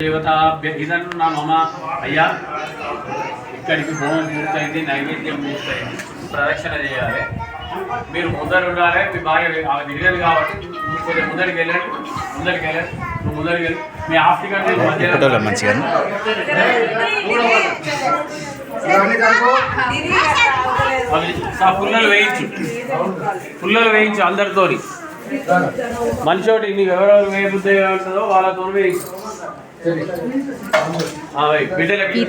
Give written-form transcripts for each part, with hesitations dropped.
దేవతాభ్య ఇదన్న మమ అయ్యా ఇక్కడికి హోమం పూర్తయింది, నైవేద్యం పూర్తయింది, ప్రదక్షిణ చేయాలి. మీరు ముందర ఉండాలి. మీ భార్య తిరగదు కాబట్టి కొంచెం ముందరికి వెళ్ళండి. నువ్వు ముందరికి వెళ్ళి మీ ఆఫ్ టికెట్ మంచిగా పుల్లలు వేయించు అందరితో. మనిషి ఒకటి నీకు ఎవరెవరు వేయబుద్ధి ఉంటుందో వాళ్ళతో వేయించు. బిడ్డలకి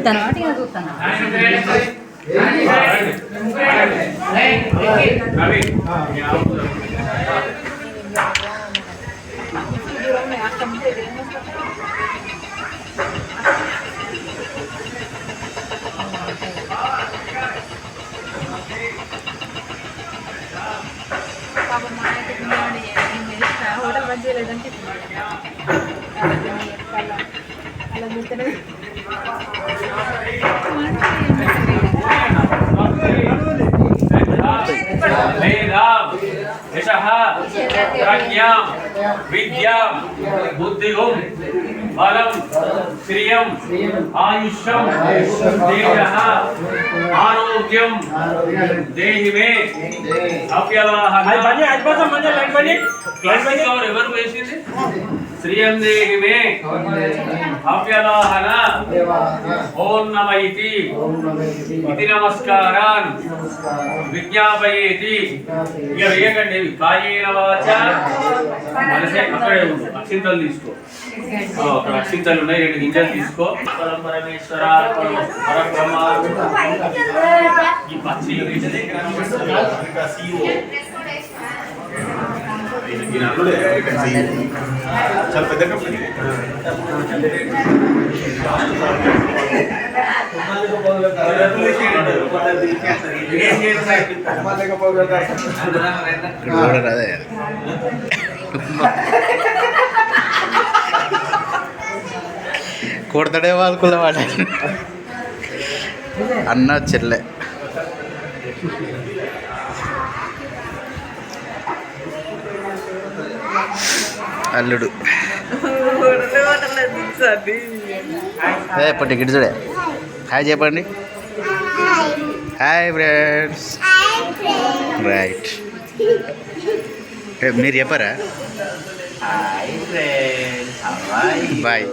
విద్యాం బుద్ధిగం బలం శ్రియం ఆయుష్యం తేజః ఆరోగ్యం దేహి మే అప్యవాహన. ఎవరు వేసింది? శ్రియం దేహి మే అప్యవాహన. ఓం నమ ఇతి నమస్కారాన్ విజ్ఞాపయేతి. ఇక వేయకండి. కాయేన వాచ మనసే అక్కడే ఉంది. అక్షింతలు తీసుకో. అక్కడ అక్షింతలు ఉన్నాయి, 2 గింజలు తీసుకో. పరమేశ్వర పరబ్రహ్మ ఈ పచ్చి చాలా పెద్ద కంపెనీ. కొడతాడే వాళ్ళకుల వాడ అన్న చెల్లె. అల్లుడు ఇప్పుడు టికెట్ చూడే. హాయ్ చెప్పండి. Hi friends. రైట్, మీరు చెప్పారా? బాయ్.